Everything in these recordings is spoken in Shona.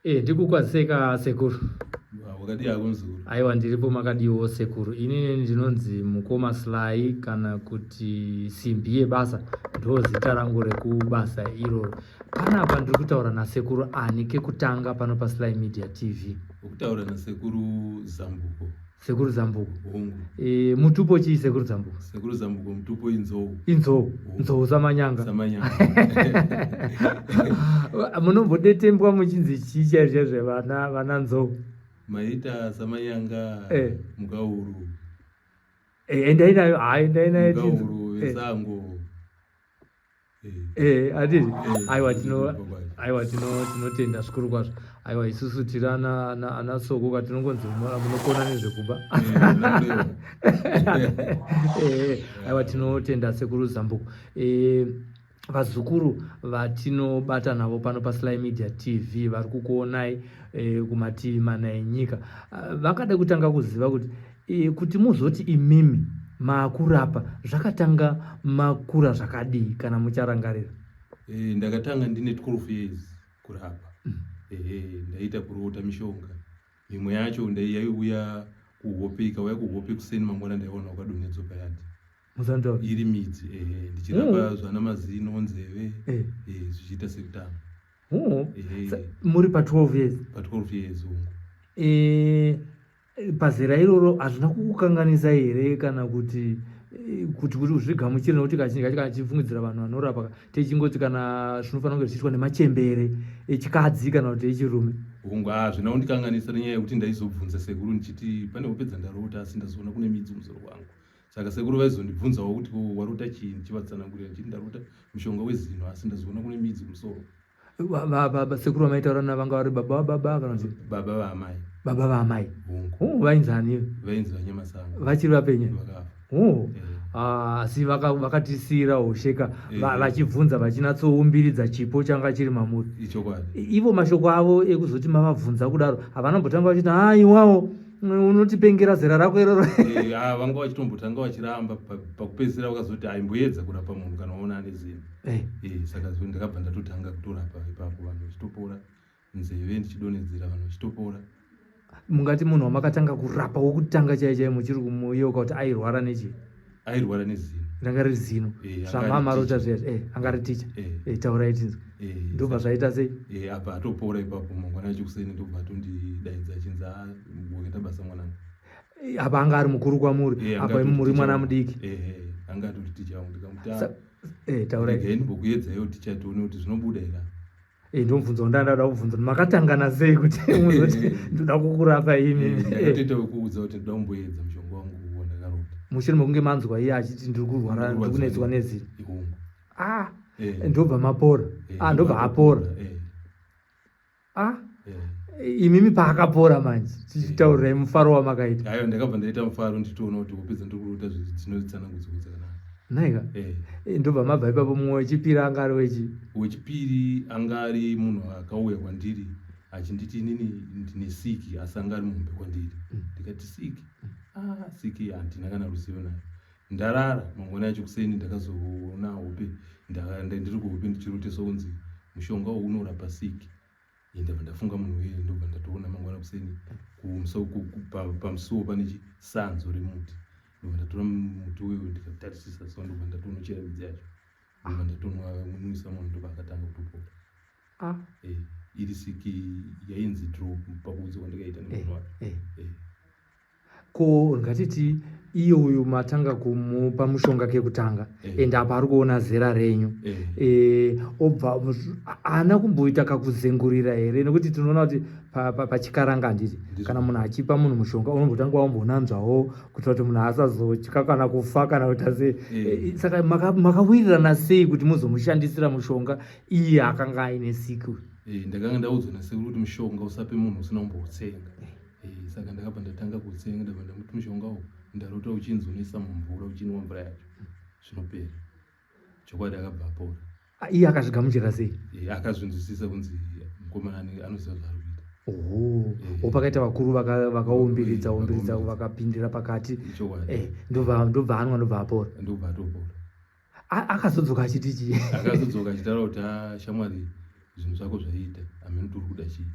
Ndikukwaziseka sekuru. Wakati yako mzukuru. Aiwa ndiripo makadiwo sekuru. Inini ndinonzi Mukoma Sly kana kuti simbi yebasa ndo zita rangu rekubasa iroro. Panapa ndiri kutaura nasekuru ani kekutanga pano pa Sly Media TV. Ukutaura nasekuru Zambuko. Sekuru Zambuko. Hongu. Mutupo chii sekuru Zambuko? Sekuru Zambuko mutupo inzou. Inzou. Nzou zamanyanga. Zamanyanga. Munombodetembwa muchinzi chii chaizvo vana nzou? Maita zamanyanga mukauru. Ndainayo ndainayo mukauru wesango. Adiri. Aiwa tinotenda zvikuru kwazvo. Aiwa isusu tiri ana soko kwatinongonzi munokona nezvekuba. Aiwa tinotenda sekuru Zambuko. Vazukuru vatinobata navo pano pa Sly Media TV vari kukuonai kumativi mana enyika vakada kutanga kuziva kuti muzoti imimi makurapa zvakatanga makura zvakadii kana mucharangarira. Ndakatanga ndine 12 years kurapa. Ndaita kurota mishonga. Mimwe yacho yaiuya kuhope, ikauya kuhope kuseni mangwana ndaiona ukadonedzwa payati. Muzandaura iri midzi ndichirapa zvana mazino nzeve zvichiita sekutanga. Muri pa 12 years? Pa 12 years ungu. Pazera iroro hazvina kukukanganisa here kana kuti uzvigamuchire nokuti kazhinji kacho kana tichifungidzira vanhu vanorapa tichingoti kana zvinofanira kunge zvichiitwa nemachembere echikadzi kana kuti echirume? Ungu hazvina kundikanganisa nenyaya yekuti ndaizobvunza sekuru ndichiti pane kupedza ndarota asi ndazoona kune midzi musoro wangu. Saka sekuru vaizondibvunzawo kuti warota chii, ndichivatsanangurira ndichiti ndarota mushonga wezino asi ndazoona kune midzi musoro. Sekuru vamaitaura navanga vari baba vababa kana kuti baba vaamai? Baba vaamai. Ungu. Vainzani? Vainzi Vanyamasango. Vachiri vapenyu? Vakafa. Asi vakatisira hosheka vachibvunza vachinatsoumbiridza chipo changa chiri mamuri. Ichokwadi. Ivo mashoko avo ekuzoti mavabvunza kudaro havanambotanga vachiti iwawo unotipengera zera rako iroro. Vanga vachitombotanga vachiramba pakupedzisira vakazoti aimboedza kurapa munhu kana waona ane zino. Saka ndakabva ndatotanga kutorapa ipapo vanhu vachitopora, nzeve ndichidonhedzera vanhu vachitopora. Mungati munhu wamakatanga kurapa wokutanga chaiye muchiri kumuyeuka kuti airwara nechii? Airwara nezino. Ranga riri zino. Zvamamarota zviya anga ari ticha. Taurai tinzwe. Ndobva zvaita sei? Apa atopora ipapo mangwana achikuseni ndobva atondidaidza achinzi wakaita basa mwanangu. Apa anga ari mukuru kwamuri? Apa muri mwana mudiki? Anga atoti ticha wangu ndikamuti taurai. Ndimbokuedzayo ticha tione kuti zvinobuda here. Ndomubvunza ndandada kubvunza makatangana sei kuti muzoti ndoda kukurapa imi? Ndakatoita wekuudza kuti ndoda kumboedza mushonga wangu wandakarota. Mushure mekunge manzwa iye achiti ndiri kurwara ndikunetswa nezino. Ndobva mapora. Ndobva apora. Imimi paakapora manje tichitaurirai mufaro wamakaita. Aiwa ndakabva ndaita mufaro ndichitoona kuti kupedza ndiri kurota zvinotsanangudza kudzakana. Naika? Ndobva mabva ipapo mumwe wechipiri anga ari wechi? Wechipiri anga ari munhu akauya kwandiri achinditi inini ndine siki asi anga ari mumbe kwandiri. Ndikati siki? Siki handina kana ruzivo nayo. Ndarara mangwana acho kuseni ndakazoona hope ndiri kuhope ndichiroti sounzi mushonga unorapa siki. Ndabva ndafunga munhu weye ndobva ndatoona mangwana kuseni pamusuwo pane chisanzo remuti. Ndobva ndatora muti uyu ndikatarisisa so ndobva ndatoona chera midzi yacho. Ndobva ndatonwa munwisa munhu ndobva akatanga kutopora. Iri siki yainzi drop pakuudza kwandikaita nemunhu wacho. Ko ngatiti iyo uyu matanga kumupa mushonga kekutanga ende apa ari kuona zera renyu obva ana kumboita kakuzengurira here nekuti tinoona kuti pachikaranga ndiri kana munhu achipa munhu mushonga unombotanga wambonanzvawo kuitira kuti munhu asazotya kana kufa kana kuita sei. Saka makawirirana sei kuti muzomushandisira mushonga iye akanga aine siku? Ndakanga ndaudzwa nasekuru kuti mushonga usape munhu usina kumboutsenga. Saka ndakabva ndatanga kutsenga ndabva ndamuti mushonga uyu ndarota uchinzonoisa mumvura uchinwa mvura yacho zvinopera. Chokwadi akabva apora. Iye akazvigamuchira sei? Akazvinzwisisa kunzi mukomana anoziva zvaari kuita. Pakaita vakuru vakaumbiridza vakapindira pakati. Ndobva anwa ndobva apora. Ndobva atopora. Akazodzoka achiti chii? Akazodzoka achitaura kuti shamwari zvinhu zvako zvaita hamene tiri kuda chii.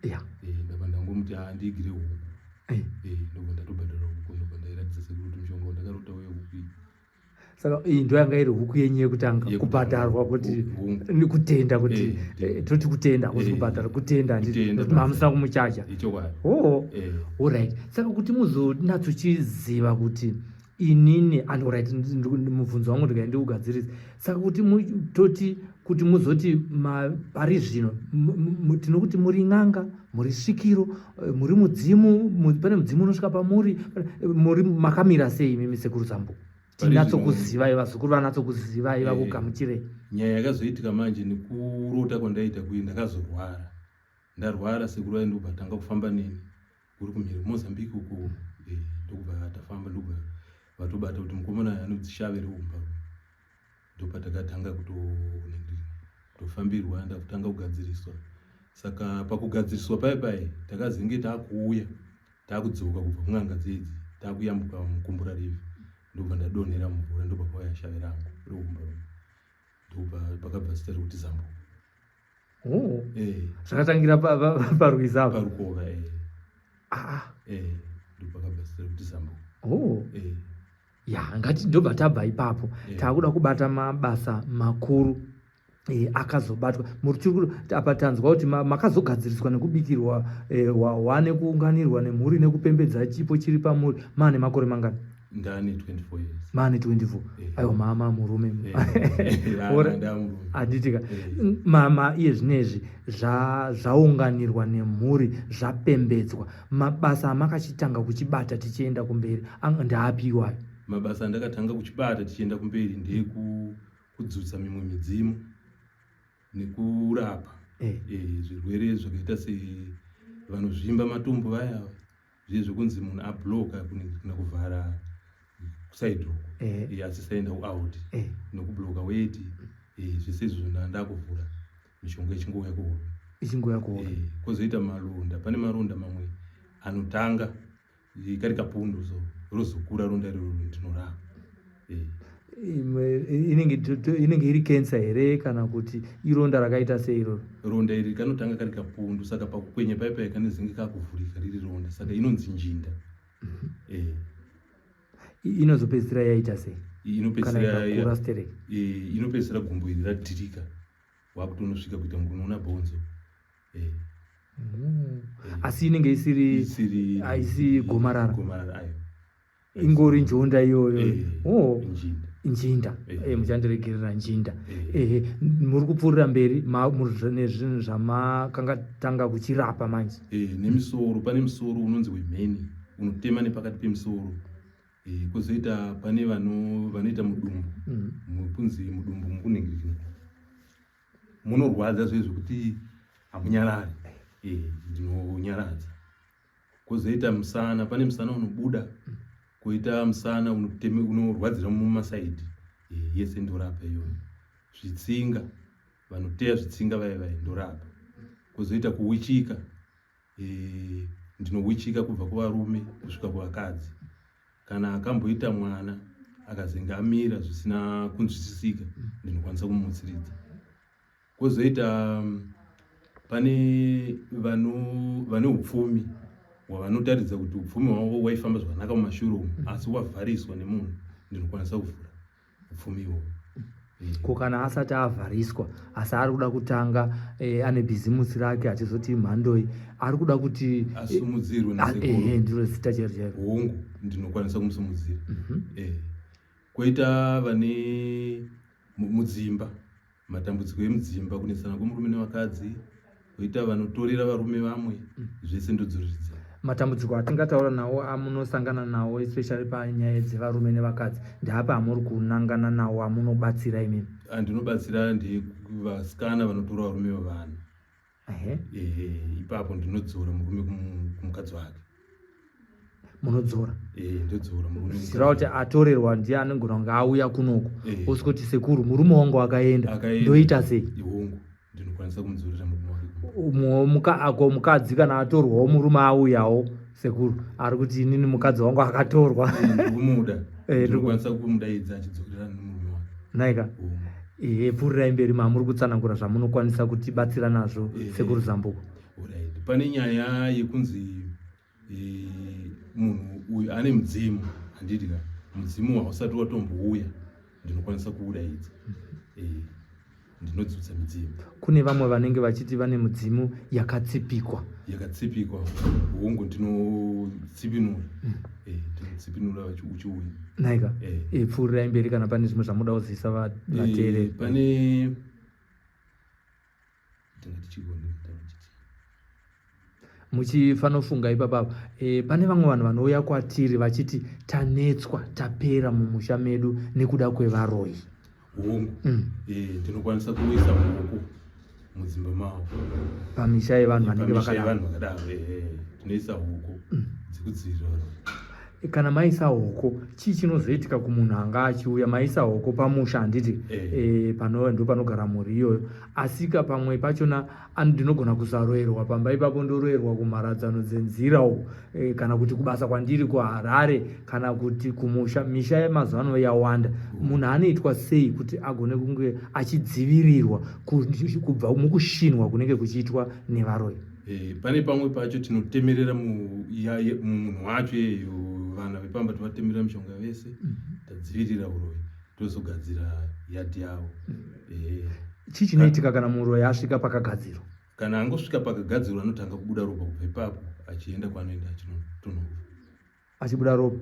ya ndabva ndangomuti ndigire huku ndobva ndatobhadhara huku ndobva ndairatidza sekuru kuti mushonga wandakarota wehuku iyi. Saka iyi ndo yanga iri huku yenyu yekutanga kubhadharwa kuti kutenda kuti toti kutenda kusi kubhadhara kutenda kuti mamusina kumuchacha ichokwadi. Alright. Saka kuti muzonatsochiziva kuti inini alright, mubvunzo wangu ndikaenda kugadzirisa. Saka kuti toti kuti muzoti pari zvino tinokuti muri n'anga, muri svikiro, muri mudzimu, pane mudzimu unosvika pamuri, muri makamira sei mimi sekuru Zambuko? Tinatsokuziva vazukuru vanatsokuziva vakugamuchirei? Nyaya yakazoitika manje nekurota kwandaita kuyi ndakazorwara. Ndarwara sekuru ayi ndobva tanga kufamba neni kuri kumhiri Mozambique uko, ndobva tafamba ndobva vatobata kuti mukomana anodzishavere umba, ndobva takatanga kutofambirwa ndakutanga kugadziriswa. Saka pakugadziriswa pai takazenge takuuya takudzoka kubva kun'anga dzedzi takuyambuka mukumbura river, ndobva ndadonhera mumvura, ndobva pauya shave rangu reumba, ndobva pakabva zita rekuti Zambuko. Zvakatangira parwizi apa parukova ndobva pakabva zita rekuti Zambuko. Ya, ngati ndobva tabva ipapo takuda kubata mabasa makuru akazobatwa muri apa tanzwa kuti makazogadziriswa nekubikirwa wane kuunganirwa nemhuri nekupembedza chipo chiri pamuri mane makore mangani? Ndane 24 years. Mane 24. Aiwa mama murume. Anditika iye zvinezvi zvaunganirwa nemhuri zvapembedzwa, mabasa amakachitanga kuchibata tichienda kumberi ndaapiwayo? Mabasa andakatanga kuchibata tichienda kumberi ndekudzutsa mimwe midzimu nekurapa zvirwere zvakaita sevanozvimba matumbu vaya zviye zvekunzi munhu abloka kuna kuvhara kusaidro asisaenda kuout nekubloka weti zvese izvo ndakuvhura mishonga ichingouya kuhope. Kwozoita maronda, pane maronda mamwe anotanga kari kapundu rozokura ronda iroro ndinorapa. Inenge iri kensa here kana kuti ironda rakaita sei iroro? Ronda iri kanotanga kari kapundu, saka pakukwenye paipai kanezenge kakuvhurika riri ronda, saka inonzi njinda. Inozopedzisira yaita sei? Inopedzisira gumbo iri radhirika, wakutonosvika kuita unoona bhonzo. Asi inenge haisi gomarara, ayo ingori njonda iyoyo. Njinda. Muchandiregerera njinda. Muri kupfuurira mberi nezvinhu zvamakanga tanga kuchirapa manje? Nemisoro, pane musoro unonzi wemheni unotema nepakati pemisoro. Kwozoita pane vanoita mudumbu, mukunzi mudumbu mukuningirikina munorwadza zvezvekuti hamunyarari, ndinonyaradza. Kwozoita musana, pane musana unobuda, koita musana unorwadzira mumasaidhi, yese ndorapa iyoyo. Zvitsinga, vanoteya zvitsinga vai ndorapa. Kwozoita kuwichika, ndinowichika kubva kuvarume kusvika kuvakadzi. Kana akamboita mwana akazenge amira zvisina kunzwisisika, ndinokwanisa kumutsiridza. Kwozoita pane vane upfumi wavanotaridza kuti upfumi hwavo waifamba zvakanaka mumashure umu, asi wavhariswa nemunhu, ndinokwanisa kuvhura upfumi ihwohwo. Ko kana asati avhariswa asi ari kuda kutanga ane bhizimusi rake atizoti mhandoi, ari kuda kuti asumudzirwe ndiro zita chero hongu, ndinokwanisa kumusumudzira. Kwoita vane mudzimba, matambudziko emudzimba, kunesana kwemurume nevakadzi, kwoita vanotorera varume vamwe, zvese ndodzoridzira. Matambudziko atingataura nawo amunosangana nawo especially panyaya dzevarume nevakadzi, ndehapa amuri kunangana nawo amunobatsira imimi? Ndinobatsira ndevasikana vanotora varume vavanhu. Ipapo ndinodzora murume kumukadzi wake. Munodzora? Ndodzora murume. Sira kuti atorerwa ndiye anogona kunge auya kunoku osikuti sekuru murume wangu akaenda, ndoita sei? Hongu, ndinokwanisa kumudzorera murume wake. Mukadzi kana atorwawo murume auyawo sekuru ari kuti inini mukadzi wangu akatorwa, ndikumuda, ndinokwanisa kumudaidza achidzorera nemurume wake. Naika pfuurirai mberi mamuri kutsanangura zvamunokwanisa kutibatsira nazvo sekuru Zambuko. pane nyaya yekunzi munhu uyu ane mudzimu, handiti ka mudzimu hausati watombouya ndinokwanisa kuudaidza, ndinodzutsa midzimu. Kune vamwe vanenge vachiti vane mudzimu yakatsipikwa hongu ndinotsipinura ndinotsipinura uchiuya naika pfuurirai mberi kana pane zvimwe zvamuda kuzivisa vateereri. Pane muchifanofunga ipapapa pane vamwe vanhu vanouya kwatiri vachiti tanetswa tapera mumusha medu nekuda kwevaroyi. Hongu ndinokwanisa kuisa maoko mudzimba mavo pamisha yevanhu vanenge vakadaro, tinoisa hoko dzekudzivirira. Kana maisa hoko chii chinozoitika kumunhu anga achiuya? Maisa hoko pamusha handiti ndo panogara mhuri iyoyo, asika pamwe pachona ndinogona kusaroerwa pamba ipapo, ndoroerwa kumharadzano dzenzira uko kana kuti kubasa kwandiri kuHarare kana kuti kumusha. Misha yemazuva ano yawanda. Munhu anoitwa sei kuti agone kunge achidzivirirwa kubva mukushinwa kunenge kuchiitwa nevaroyi? Pane pamwe pacho tinotemerera munhu wacho iyeyo, vana vepamba tovatemerera mishonga vese, tadzivirira uroyi, tozogadzira yadhi yavo. Chii chinoitika kana muroyi asvika pakagadzirwa? Kana angosvika pakagadzirwa anotanga kubuda ropa kubva ipapo achienda kwaanoenda achinotonhorwa. Achibuda ropa?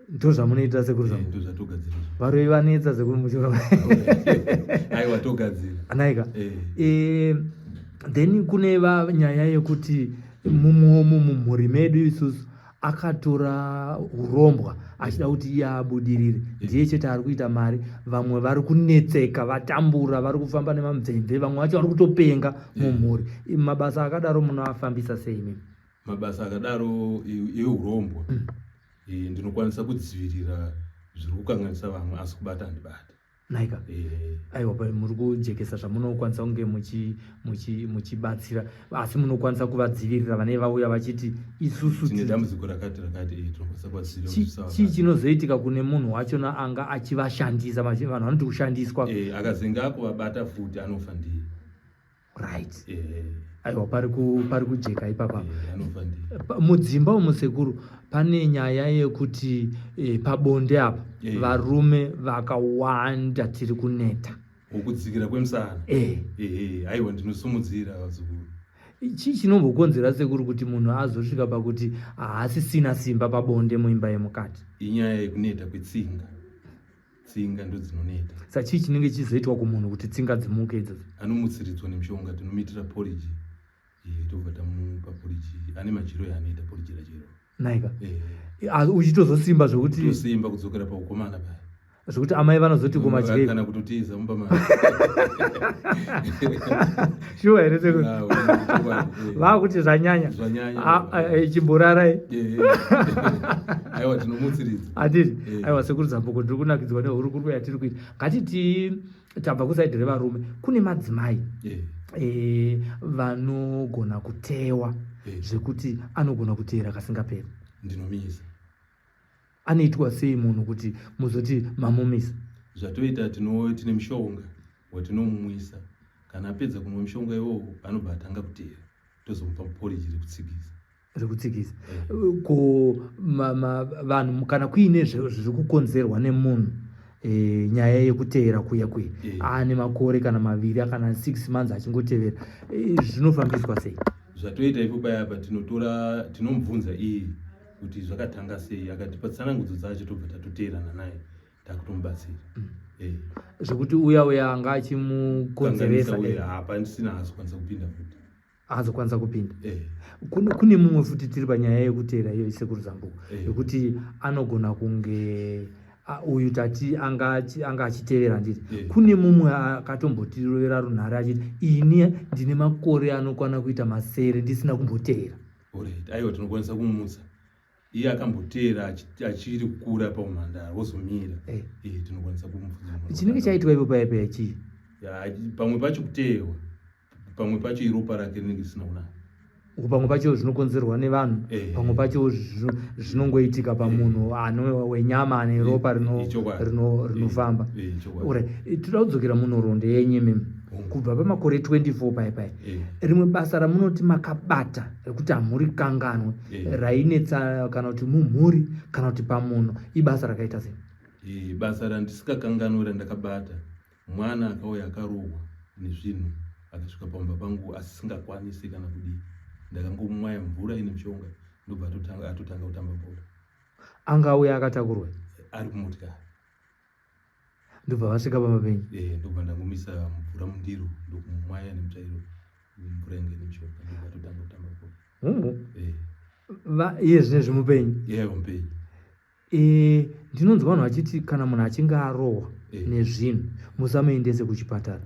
Ndo zvamunoita sekuru zvamu? Ndo zvatogadzira. Varoyi vanetsa sekuru muchirova? Aiwa, togadzira. Naika. Then kune nyaya yekuti mumhuri medu isusu akatora urombwa achida kuti iye abudirire, ndiye chete ari kuita mari. Vamwe vari kunetseka, vatambura, vari kufamba nemamdzembe, vamwe vacho vari kutopenga mumhuri. Mabasa akadaro munoafambisa sei mimi? Mabasa akadaro eurombwa ndinokwanisa kudzivirira zviri kukanganisa vamwe asi kubata handibata. Naika. Aiwa, muri kujekesa zvamunokwanisa kunge muchibatsira, asi munokwanisa kuvadzivirira vanenge vauya vachiti isusu tine dambudziko rakati tinokwanisa kuvadzivirira. Chii chinozoitika kune munhu wachona anga achivashandisa? Vanhu vanoti kushandiswa, akazenga akuvabata futi anofa ndiye. Right. Aiwa, pari kujeka ipapa. Anofa ndiye. Mudzimba umusekuru pane nyaya yekuti pabonde apa varume vakawanda tiri kuneta. Ukudzikira kwemusana. Aiwa, ndinosumudzira vazukuru. Chii chinombokonzera sekuru kuti munhu azosvika pakuti haasisina simba pabonde muimba yemukati? Inyaya yekuneta kwetsinga. Tsinga ndo dzinoneta. Saka chii chinenge chizoitwa kumunhu kuti tsinga dzimuke idzodzo? Anomutsiridzwa nemishonga, tinomuitira poriji, tobva tamupa poriji. Ane majiro yaanoita poriji rachiro. Naika. Uchitozosimba zvokuti tosimba kudzokera paukomana paya, zvokuti amai vanozoti kumadyi kana kutotiza mupa mari. Shuwa here sekuru? Vakuti zvanyanya chimborarai. Aiwa, tinomutsiridza. Hatiti? Aiwa sekuru Zamboko, ndiri kunakidzwa nehurukuru yatiri kuita. Ngatiti tabva kusaidhi revarume, kune madzimai vanogona kutewa zvekuti anogona kuteera kasingaperi. Ndinomisa. Anoitwa sei munhu kuti muzoti mamumisa? Zvatoita tine mushonga watinomumwisa. Kana apedza kunwa mushonga iwowo anobva atanga kuteera, tozomupa poriji rekutsikisa. Ko vanhu kana kuine zviri kukonzerwa nemunhu nyaya yekuteera kuya ane makore kana maviri kana 6 months achingotevera, zvinofambiswa sei? Zvatoita ipo payapa tinomubvunza iye kuti zvakatanga sei, akatipa tsanangudzo dzacho tobva tatoteerana naye takutomubatsira. Zvekuti uya anga achimukonzeresa hapa ndisina hazokwanisa kupinda futi. Hazokwanisa kupinda. Kune mumwe futi tiri panyaya yekuteera iyo sekuru Zambuko, yekuti anogona kunge uyu tati anga achitevera nditi. Kune mumwe akatombotirovera runhare achiti ini ndine makore anokwana kuita masere ndisina kumboteera. Aiwa, tinokwanisa kumumutsa. Iye akamboteera achiri kukura paumhandara wozomira. Tinokwanisa kumubvunza. Chinenge chaitwa ipo paya chii? Pamwe pacho kuteerwa, pamwe pacho iropa rake rinenge risina kunaka. Pamwe pacho zvinokonzerwa nevanhu, pamwe pacho zvinongoitika pamunhu wenyama ane ropa rinofamba. Toda kudzokera munhoroondo yenyu mimi. kubva pamakore 24 paipai. Rimwe basa ramunoti makabata rekuti hamuri kanganwe rainetsa kana kuti mumhuri kana kuti pamunhu ibasa rakaita sei? Basa randisikakanganwe randakabata, mwana akauya akarohwa nezvinhu akasvika pamba pangu asingakwanisi kana kudii. Ndakangomwaya mvura ine mushonga ndobva atotanga kutamba bhora. Angauya akatakurwa ari kumotikari. Ndobva vasvika pamapenyu. Ndobva ndangomisa mvura mundiro ndokumwaya nemutsvairo mvura inge ine mushonga ndobva atotanga kutamba bhora. Iye zvinezvi mupenyu? Mupenyu. Ndinonzwa vanhu vachiti kana munhu achinge arohwa nezvinhu musamuendese kuchipatara.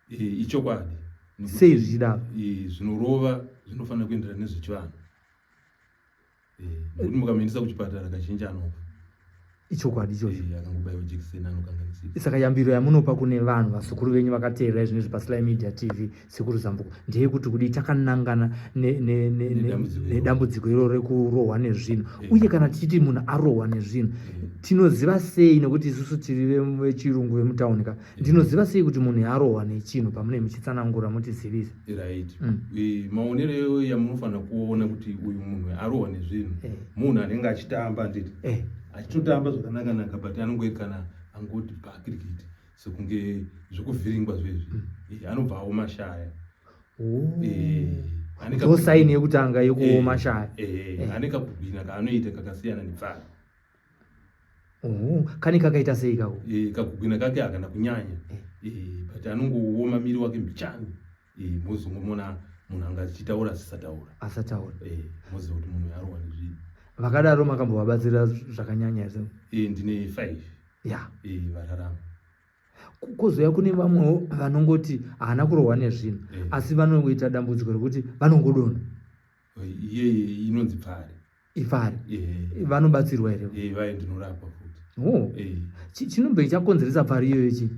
Ichokwadi. Sei zvichidaro? Zvinorova zvinofanira kuenderana nezvechivanhu. Nekuti mukamuendesa kuchipatara kazhinji anofa. Ichokwadi ichocho. Akangobayiwa jekiseni anokanganisika. Saka yambiro yamunopa kune vanhu vasukuru venyu vakateerera zvinezvi paSly Media TV, Sekuru Zambuko, ndeyekuti kudii takanangana nedambudziko iroro rekurohwa nezvinhu. Uye kana tichiti munhu arohwa nezvinhu, tinoziva sei, nekuti isusu tiri vechirungu vemutauni ka, ndinoziva sei kuti munhu arohwa nechinhu pamunenge muchitsanangura mutizivise? Right. Maonero yamunofanira kuona kuti uyu munhu arohwa nezvinhu, munhu anenge achitamba nditi. Achitotamba zvakanaka but anongoikana angoti pakirikiti sekunge zvekuvhiringwa zvezvi. Anobvawo mashaya. Saini yekutanga yekuwo mashaya. Ane kakubwinya kaanoita kakasiyana nepfari. Kani kakaita sei kako? Kakubwinya kake hakana kunyanya. But anongooma miri wake mbichani. Mozongomona munhu anga achitaura asisataura. Asataura. Moziva kuti munhu arohwa nezvinhu. Vakadaro makambovabatsira zvakanyanya here? Ndine 5. Vararama. Kozouya kune vamwewo vanongoti haana kurohwa nezvinhu asi vanongoita dambudziko rekuti vanongodonha. Iye inonzi pfari. Ipfari. Vanobatsirwa here? Ndinorapa futi. Chinombe chakonzeresa pfari iyoyo chii?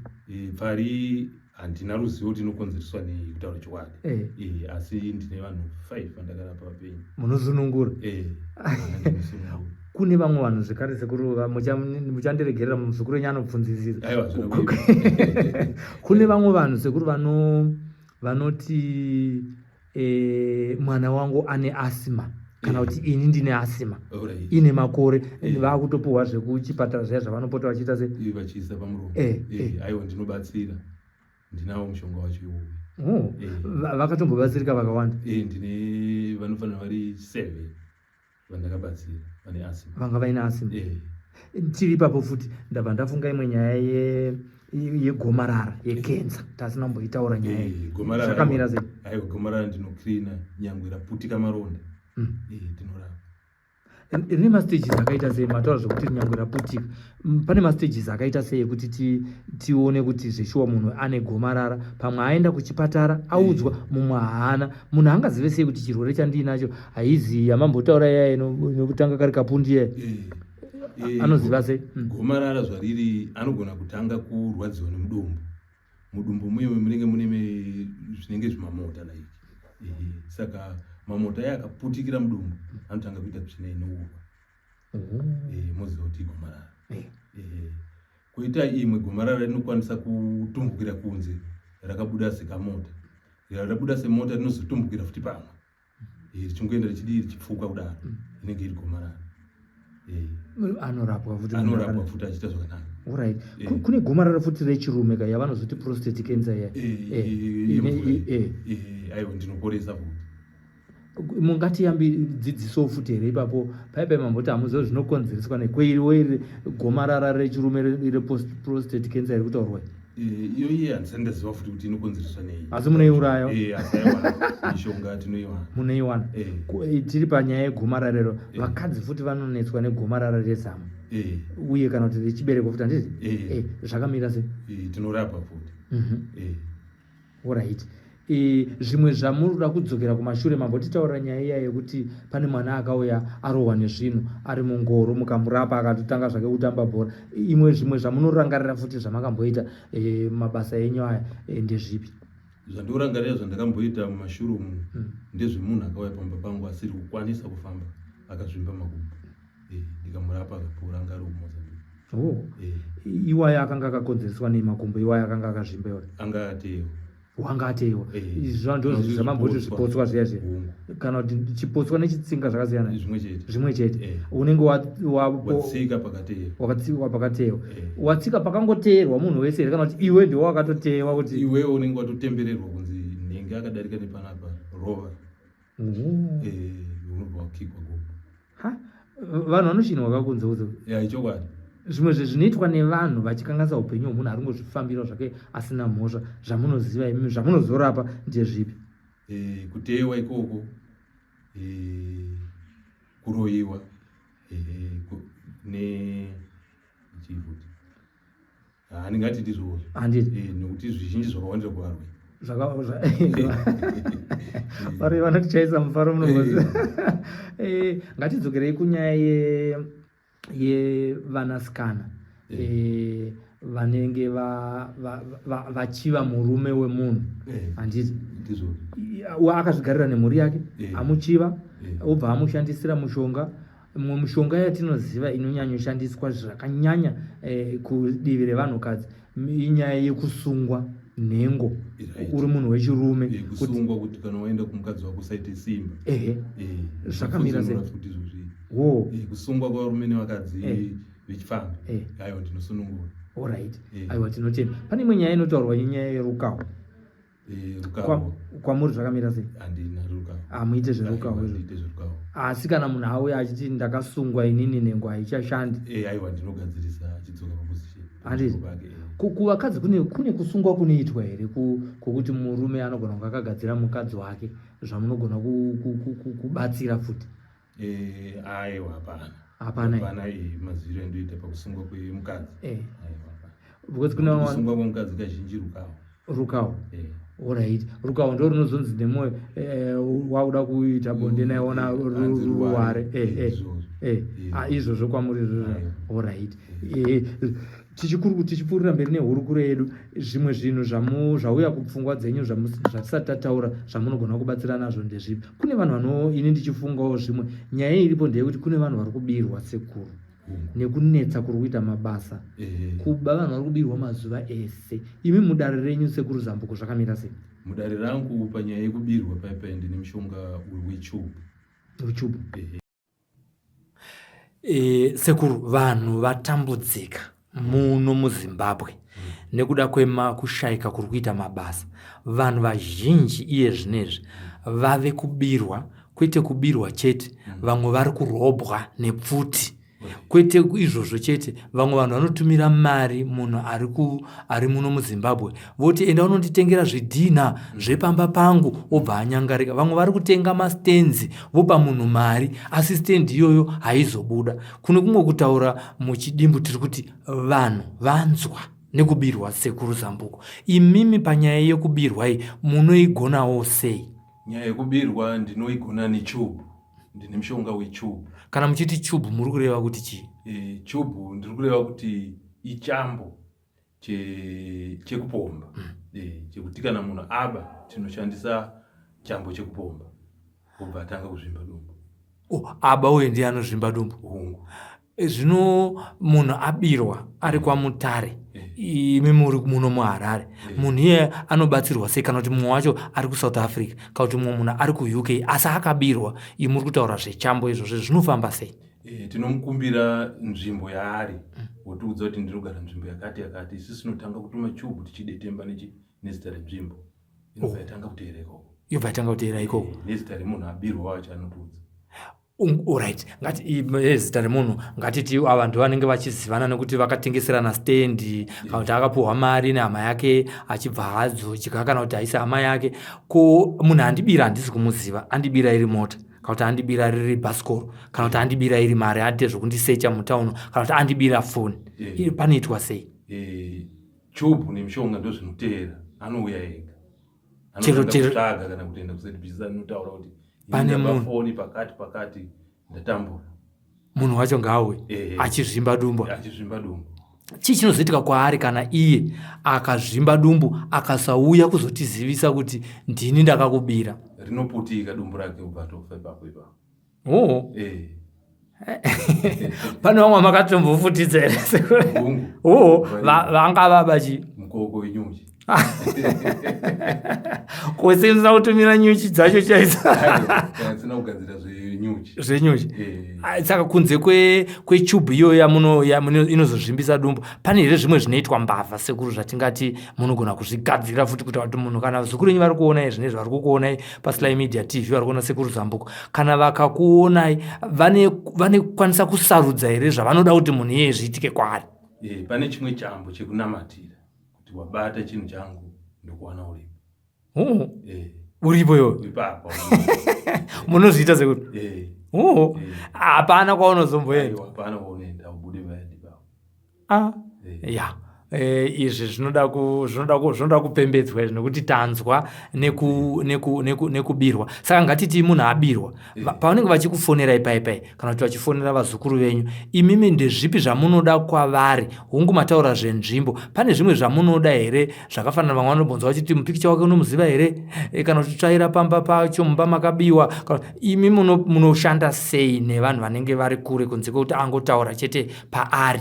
Pfari handina ruzivo kuti inokonzereswa nei kutaura chokwadi. Asi ndine vanhu 5 vandakarapa vapenyu. Munozunungura? Kune vamwe vanhu zvekare sekuru muchandiregerera muzukuru wenyu anobvunzisisa. Kune vamwe vanhu sekuru vanoti mwana wangu ane asima kana kuti ini ndine asima ine makore vakutopuhwa zvekuchipatara zviya zvavanopota vachiita sei? Vachiisa pamuromo. Aiwa ndinobatsira. Ndinawo mushonga wacho iwoyo. Vakatombobatsirika vakawanda? Ndine vanofanira vari 7 vandakabatsira vane asima. Vanga vaine asima. Tiri ipapo futi ndabva ndafunga imwe nyaya yegomarara yekenza tasina kumboitaura nyaya iyi. Zvakamira sei? Aiwa gomarara ndinoklina nyangwe raputika maronda. Ndinorapa. Rine mastages akaita sei? Mataura zvokuti nyangwe raputika. Pane mastages akaita sei ekuti tione kuti zveshuwa munhu ane gomarara, pamwe aenda kuchipatara audzwa, mumwe haana. Munhu angazive sei kuti chirwere chandinacho haizi yamambotaura yaya inokutanga kari kapundi yaya? Anoziva sei? Gomarara zvariri anogona kutanga kurwadziwa nemudumbu. Mudumbu muye munenge mune zvinenge zvimamota like. Saka mamota aya akaputikira mudumbu anotanga kuita tsvina inouva. Moziva kuti gomarara. Koita imwe gomarara rinokwanisa kutumbukira kunze rakabuda sekamota. Rakabuda semota rinozotumbukira futi pamwe. Richingoenda richidii richipfuka kudaro. Inenge iri gomarara. Anorapwa futi achiita zvakanaka. Alright. Kune gomarara futi rechirume ka yavanozoti prostate cancer ya. Aiwa ndinoporesa futi. Mungatiyambi dzidziso futi here ipapo paipai mamboti hamuzivo zvinokonzereswa nekweiri gomarara rechirume reprostate cancer iri kutaurwa? Iyoyi handisati ndaziva futi kuti inokonzereswa nei. Asi munoiuraya? Asi aiwana mishonga tinoiwana. Munoiwana? Tiri panyaya yegomarara rero, vakadzi futi vanonetswa negomarara rezamu. Uye kana kuti rechibereko futi handiti? Zvakamira sei? Tinorapa futi. Alright. Zvimwe zvamunoda kudzokera kumashure mambotitaura nyaya iya yekuti pane mwana akauya arohwa nezvinhu ari mungoro mukamurapa akatotanga zvake kutamba bhora. Zvimwe zvamunorangarira futi zvamakamboita mabasa enyu aya ndezvipi? Zvandorangarira zvandakamboita mumashure umu ndezvemunhu akauya pamba pangu asiri kukwanisa kufamba akazvimba makumbo. Ndikamurapa akapora anga ari kuMozambique. Iwaya akanga akakonzereswa nemakumbo, iwaya akanga akazvimba? Anga ateo. wangatewa izvo ndo zvamamboti zvipotswa zviya zviya kana kuti chipotswa nechitsinga zvakasiyana zvimwe chete unenge wakatsiwa pakatewa watsika pakangoteerwa munhu wese kana kuti iwe ndiwo wakatotewa kuti iwe unenge watotembererwa kunzi nenge akadarika nepanapa rova unobva wakikwa vanhu vanoshinwa kakunze ichokwadi zvimwe zvinoitwa nevanhu vachikanganisa upenyu hwemunhu ari ngozvifambira zvake asina mhosva zvamunoziva imimi zvamunozorapa ndezvipi? Kutewa ikoko, kuroyiwa chifuti handingati ndizvo nekuti zvizhinji zvakawandira kuvarwe vari vanotichaisa mufaro muno. Ngatidzokerei kunyaya yevanasikana vanenge vachiva murume wemunhu handiti akazvigarira nemhuri yake amuchiva obva amushandisira mushonga. Mumwe mushonga yatinoziva inonyanyoshandiswa zvakanyanya kudivi revanhukadzi inyaya yekusungwa nhengo uri munhu wechirume, kusungwa kuti kana waenda kumukadzi wako usaite simba. Zvakamira sei? Kusungwa kwarume nevakadzi vechifamba. Aiwa ndinosunungura. Alright. Aiwa tinotenda. Pane imwe nyaya inotaurwa nyaya yerukawo. Kwamuri zvakamira sei? Handina rukawo. Muite zverukawo. Asi kana munhu auya achiti ndakasungwa inini nhengo haichashandi. Aiwa ndinogadzirisa achidzoka paposition. Handiti. Kuvakadzi kune kusungwa kunoitwa here kwokuti murume anogona kunge akagadzira mukadzi wake zvamunogona kubatsira futi? Aiwa hapana maziviro endoita pakusungwa kwemukadzi. Kusungwa kwemukadzi kazhinji rukawo. Alright. Rukawo ndo runozonzi nemwoyo wauda kuita bonde naiona ruware. Izvozvo kwamuri izvozvo. Alright. Tichipfuurira mberi nehurukuro yedu, zvimwe zvinhu zvauya kupfungwa dzenyu zvatisati tataura zvamunogona kubatsira nazvo ndezvipi? Kune vanhu ini ndichifungawo zvimwe, nyaya iripo ndeyekuti kune vanhu vari kubirwa sekuru nekunetsa kuri kuita mabasa, kuba vanhu vari kubirwa mazuva ese. Imi mudare renyu sekuru Zambuko zvakamira sei? Mudare rangu panyaya yekubirwa paipai ndine mushonga wechubu. Sekuru, vanhu vatambudzika muno muZimbabwe nekuda kwekushayika kuri kuita mabasa. Vanhu vazhinji iye zvinezvi vave kubirwa, kwete kubirwa chete, vamwe vari kurobwa nepfuti. Kwete izvozvo chete, vamwe vanhu vanotumira mari munhu ari muno muZimbabwe voti enda unonditengera zvidhina zvepamba pangu, obva anyangarika. Vamwe vari kutenga mastenzi vopa munhu mari, asi stendi iyoyo haizobuda. Kune kumwe kutaura muchidimbu tiri kuti vanhu vanzwa nekubirwa sekuru Zambuko. Imimi panyaya yekubirwa iyi munoigonawo sei? Nyaya yekubirwa ndinoigona nechubu. Ndine mushonga wechubu. Kana muchiti chubu muri kureva kuti chii? Chubu ndiri kureva kuti ichambo chekupomba. Chekuti kana munhu aba tinoshandisa chambo chekupomba obva atanga kuzvimba dumbu. Aba uye ndiye anozvimba dumbu? Zvino munhu abirwa ari kwaMutare, imi muri muno muHarare, munhu iye anobatsirwa sei? Kana kuti mumwe wacho ari kuSouth Africa, kana kuti mumwe munhu ari kuUK asi akabirwa, imi muri kutaura zvechambo izvozvo zvinofamba sei? Tinomukumbira nzvimbo yaari wotiudza kuti ndinogara nzvimbo yakati yakati. Isusu tinotanga kutuma chubu tichidetemba nezita renzvimbo inobva yatanga kuteera ikoko. Nezita remunhu abirwa wacho anotiudza. Alright, ngati zita remunhu ngatiti vantu vanenge vachizivana nekuti vakatengeserana stendi, kana kuti akapuhwa mari nehama yake achibva hazochika, kana kuti haisi hama yake. Ko munhu andibira handisi kumuziva, andibira iri mota, kana kuti andibira riri bhasikoro, kana kuti andibira iri mari aite zvokundisecha mutauno, kana kuti andibira foni, panoitwa sei? Chubu nemushonga ndozvinoteera, anouya ega. Anotsvaga kana kutoenda kusedbisa anotaura kuti pane munhu pakati ndatambura. Munhu wacho ngaauye achizvimba dumbu. Chii chinozoitika kwaari kana iye akazvimba dumbu akasauya kuzotizivisa kuti ndini ndakakubira? Rinoputika dumbu rake ubva atofa ipapo. Pane vamwe makatombofutidza here? Vangava bachi mukoko wenyuchi. kusenzera kutumira nyuchi dzacho chaisa kana tsina kugadzira zvenyuchi saka kunze kwechubhu iyoyo inozozvimbisa dumbu, pane here zvimwe zvinoitwa mbavha sekuru zvatingati munogona kuzvigadzira futi kuti munhu kana zukuru yenyu vari kuonai zvinezvi vari kukuonai paSly Media TV vari kuona Sekuru Zambuko, kana vakakuonai vane kwanisa kusarudza here zvavanoda kuti munhu iyeye zviitike kwaari? Pane chimwe chambo chekunamatira kuti wabata chinhu changu ndokuwana uripo. Uripo iwo ipapo munozviita sekuru? Hapana kwaunozomboenda? Hapana kwaunoenda, ubude vaidi pavo. Izvi zvinoda kupembedzwa nekuti tanzwa nekubirwa. Saka ngatiti munhu abirwa, pavanenge vachikufonera ipaipai kana kuti vachifonera vazukuru venyu, imimi ndezvipi zvamunoda kwavari? Hungu mataura zvenzvimbo, pane zvimwe zvamunoda here zvakafanana vamwe vanobvunza vachiti mupikicha wake unomuziva here, kana kuti tsvaira pamba pacho mumba makabiwa. Imi munoshanda sei nevanhu vanenge vari kure kunze kwekuti angotaura chete paari?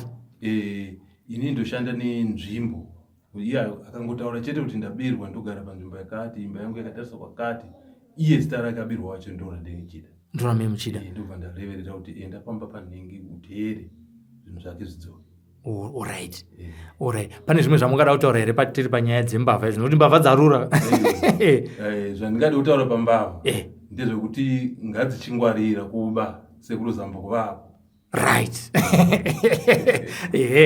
Ini ndoshanda nenzvimbo. Iye akangotaura chete kuti ndabirwa ndogara panzvimbo yakati, imba yangu yakatarisa kwakati, iye zita rake abirwa wacho ndorandichida. Ndoramemuchida. Ndobva ndareverera kuti enda pamba panhingi uteere zvinhu zvake zvidzoke. Alright. Pane zvimwe zvamungada kutaura here patiri panyaya dzembavha idzi, nokuti mbavha dzarura? Zvandingade kutaura pambavha ndezvekuti ngadzichingwarira kuba Sekuru Zambuko vavo. Right.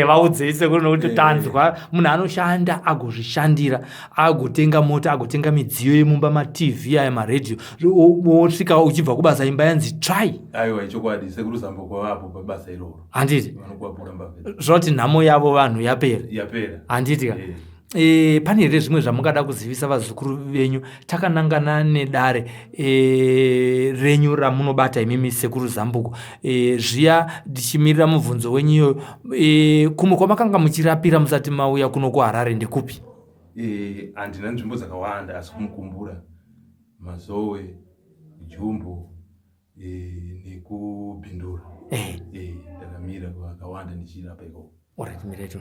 Vaudzei sekuru, nokuti tanzwa munhu anoshanda agozvishandira, agotenga mota, agotenga midziyo yemumba, maTV aya, maredhiyo, wosvika uchibva kubasa imba yanzi try. Aiwa, chokwadi Sekuru Zambuko vapo pabasa iroro. Handiti? Vanokuapura mbavha. Zvoti nhamo yavo vanhu yapera. Handiti ka? Pane here zvimwe zvamungada kuzivisa vazukuru venyu? Takanangana nedare renyu ramunobata imimi Sekuru Zambuko. Zviya ndichimirira mubvunzo wenyu iyoyo, kumwe kwamakanga muchirapira musati mauya kuno kuHarare ndekupi? Handina nzvimbo dzakawanda, asi kumukumbura, Mazowe, Jumbo nekubhindura. Ndakamira kwakawanda ndichirapa ikoko. Alright, mireto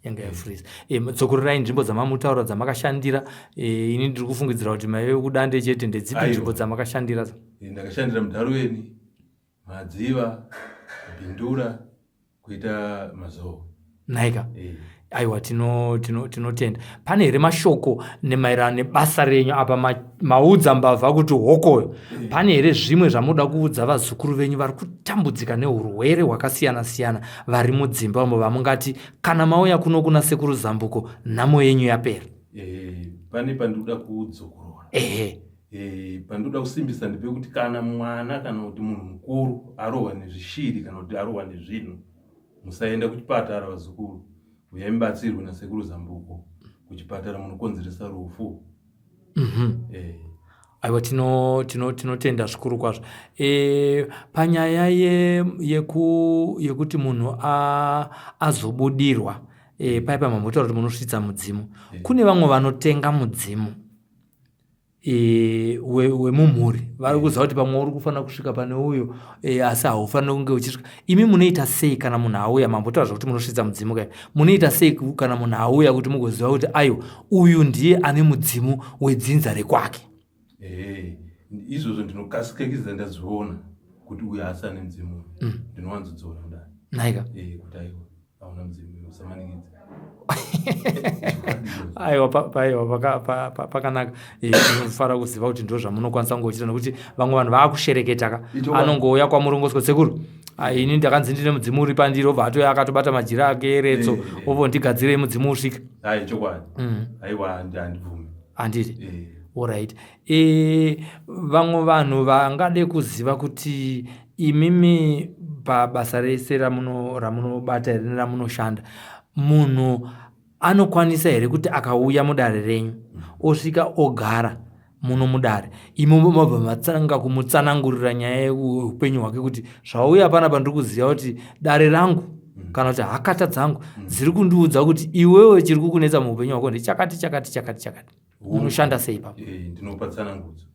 yanga yafuriza. Dzokororai nzvimbo dzamamutaura dzamakashandira. Ini ndiri kufungidzira kuti maive kudande chete. Ndedzipi nzvimbo dzamakashandira? Ndakashandira Mudharweni, Madziva, Bhindura, kuita Mazowe. Naika. Aiwa, tinotenda. Pane here mashoko nemaererano nebasa renyu apa maudza mbavha kuti hokoyo? Pane here zvimwe zvamunoda kuudza vazukuru venyu vari kutambudzika neurwere hwakasiyana-siyana vari mudzimba vamwe vamungati kana mauya kuno kuna Sekuru Zambuko nhamo yenyu yapera? Pane pandoda kudzokorora. Pandoda kusimbisa ndepekuti kana mwana kana kuti munhu mukuru arohwa nezvishiri kana kuti arohwa nezvinhu, musaenda kuchipatara vazukuru. Uyai mubatsirwe naSekuru Zambuko. Kuchipatara munokonzeresa rufu. Aiwa, tinotenda zvikuru kwazvo. Panyaya yekuti munhu azobudirwa, paipa mambotaura kuti munosvitsa mudzimu. Kune vamwe vanotenga mudzimu wemumhuri, vari kuziva kuti pamwe uri kufanira kusvika pane uyo asi haufaniri kunge uchisvika. Imi munoita sei kana munhu auya? Mambotaura kuti munosvitsa mudzimu kai, munoita sei kana munhu auya kuti mugoziva kuti aiwa uyu ndiye ane mudzimu wedzinza rekwake? Izvozvo ndinokasikekiza ndazviona kuti uyu haasi ane mudzimu. Ndinowanzodzora kudai. Naika. Kuti aiwa hauna mudzimu, usamanikidza. Aiwa, pakanaka. Tinofara kuziva kuti ndo zvamunokwanisa kungochita, nokuti vamwe vanhu vaakushereketa ka, anongouya kwamurongoswa, sekuru ini ndakanzi ndine mudzimu uri pandiri, obva atoya akatobata majira ake eretso, obva ndigadzirei mudzimu usvika. Chokwadi. Aiwa, handibvumi. Handiti? Alright. Vamwe vanhu vangade kuziva kuti imimi pabasa rese ramunobata here neramunoshanda, munhu anokwanisa here kuti akauya mudare renyu osvika ogara muno mudare, imi mobva matsanga kumutsanangurira nyaya yeupenyu hwake kuti zvauya panapa ndiri kuziva kuti dare rangu kana kuti hakata dzangu dziri kundiudza kuti iwewe chiri kukunetsa muupenyu hwako ndechakati. Munoshanda sei papo? Ndinopa tsanangudzo.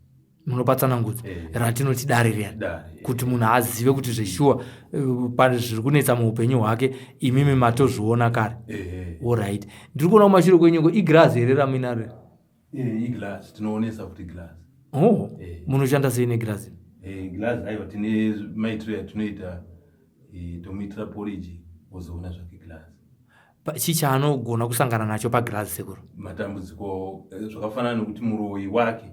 munopatsanangudza ratinoti dare riyani kuti munhu azive kuti zveshuwa zviri kunetsa muupenyu hwake imimi matozviona kare. Alright, ndiri kuona kumashure kwenyungu igirazi here raminare? Igirazi tinoonesa kuti igirazi. Munoshanda sei negirazi? Igirazi aiwa tine maitiro atinoita tomitira poriji wozoona zvake igirazi. Chii chaanogona kusangana nacho pagirazi sekuru? Matambudziko zvakafanana nokuti muroyi wake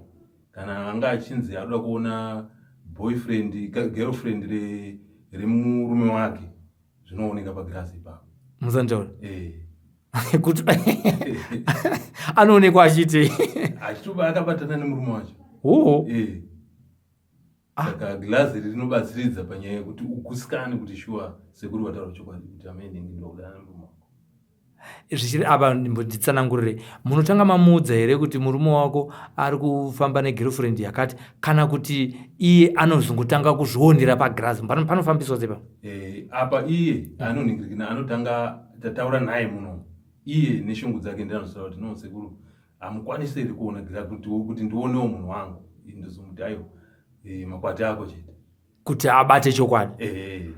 kana anga achinzi anoda kuona boyfriend girlfriend remurume wake zvinooneka pagirazi ipapo. Muzandaura? Kuti anoonekwa achiti achitoba akabatana nemurume wacho. Saka girazi rinobatsiridza panyaya yekuti ukusikane kuti shuwa sekuru wataura chokwadi kuti amene ndinodana nemurume wako. Zvichiri apa nditsanangurire, munotanga mamuudza here kuti murume wako ari kufamba negirlfriend yakati kana kuti iye anozongotanga kuzvionera pagirazi panofambiswa sepa? Apa iye anoningirikana anotanga tataura naye muno iye neshungu dzake ndanotaura kuti no sekuru amukwanisi here kuona girazi kuti ndionewo munhu wangu ndozomuti aiwa makwati ako chete kuti abate chokwadi.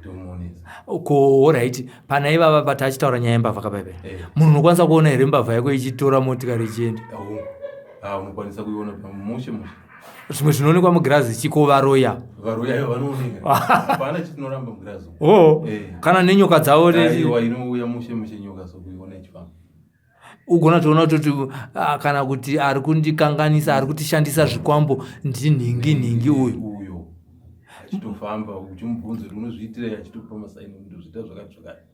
Tomuonesa. Alright, pana ivava pati achitaura nyaya yembavha kapepe munhu unokwanisa kuona here mbavha yako ichitora motikari ichienda? Unokwanisa kuiona pamushe zvimwe zvinoonekwa mugirazi chikovaroya varoya vanooneka hapana chitinoramba mugirazi. Kana nenyoka dzavo inouya mushe nyoka sokuiona ichifamba. Ugona toona kuti kana kuti ari kundikanganisa ari kutishandisa zvikwambo ndinhingi uyu achitofamba uchimubvunza kuti unozviitira achitopa masaini ndozviita zvakati zvakati.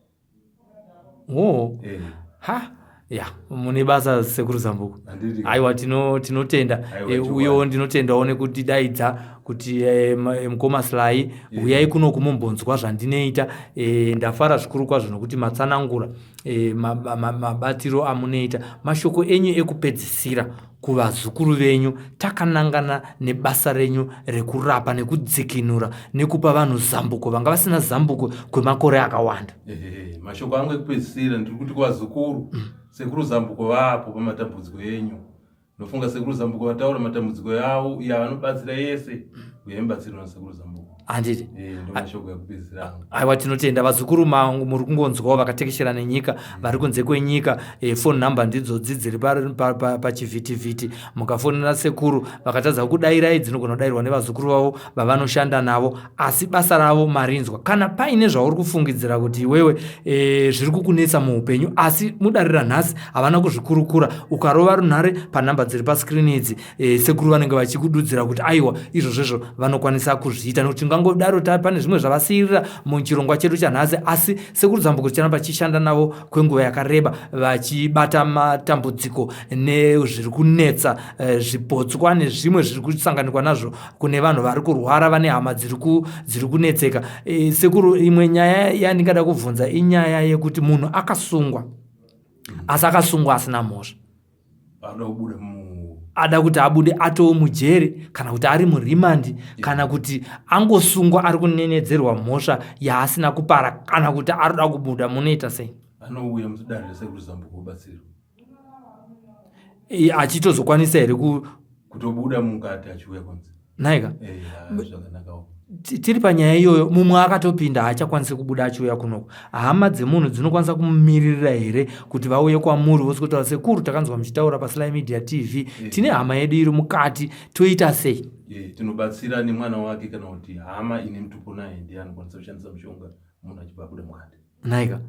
Mune basa sekuru Zambuko. Aiwa tinotenda uyo ndinotendawo nekuti daidza kuti mukoma Slai uyai kuno kumumbonzwa zvandinoita. Ndafara zvikuru kwazvo nokuti matsanangura mabatiro amunoita mashoko enyu ekupedzisira kuvazukuru venyu takanangana nebasa renyu rekurapa nekudzikinura nekupa vanhu zambuko vanga vasina zambuko kwemakore akawanda. Mashoko angu ekupedzisira ndiri kuti kuvazukuru sekuru zambuko vapo pamatambudziko enyu. Nofunga sekuru zambuko vataura matambudziko yavo yavanobatsira yese uyemubatsiro nasekuru zambuko. Handiti? Ndo mashoko ekupedzisira angu. Aiwa tinotenda vazukuru mangu muri kungonzwawo vakatekeshera nenyika vari kunze kwenyika. Phone number ndidzodzi dziri pachivhitivhiti mukafonera sekuru vakatadza kudayirai dzinogona kudayirwa nevazukuru vavo vavanoshanda navo asi basa ravo marinzwa. Kana paine zvauri kufungidzira kuti iwewe zviri kukunetsa muupenyu asi mudarira nhasi havana kuzvikurukura ukarova runhare panhamba dziri paskrini idzi sekuru vanenge vachikududzira kuti aiwa izvozvezvo vanokwanisa kuzviita nokuti ngangodaro pane zvimwe zvavasiyirira muchirongwa chedu chanhasi asi sekuru Zambuko ticharamba tichishanda navo kwenguva yakareba vachibata matambudziko nezviri kunetsa zvipotswa nezvimwe zviri kusanganikwa nazvo kune vanhu vari kurwara vane hama dziri kunetseka. Sekuru imwe nyaya yandingada kubvunza inyaya yekuti munhu akasungwa asi akasungwa asina mhosva ada kuti abude atoo mujeri kana kuti ari murimandi kana kuti angosungwa ari kunenedzerwa mhosva yaasina kupara kana kuti arida kubuda munoita sei? Anouya mudare resekuru Zambuko kubatsirwa achitozokwanisa here kutobuda mukati achiuya kwanza naika zvakanakawo. Tiri panyaya iyoyo mumwe akatopinda haachakwanisi kubuda achiuya kunoko hama dzemunhu dzinokwanisa kumumirira here kuti vauye kwamuri vosikotaura sekuru takanzwa muchitaura paSlai Media TV tine hama yedu iri mukati toita sei? Tinobatsira nemwana wake kana kuti hama ine mutupo naye ndiye anokwanisa kushandisa mushonga munhu achibabuda mukati naika.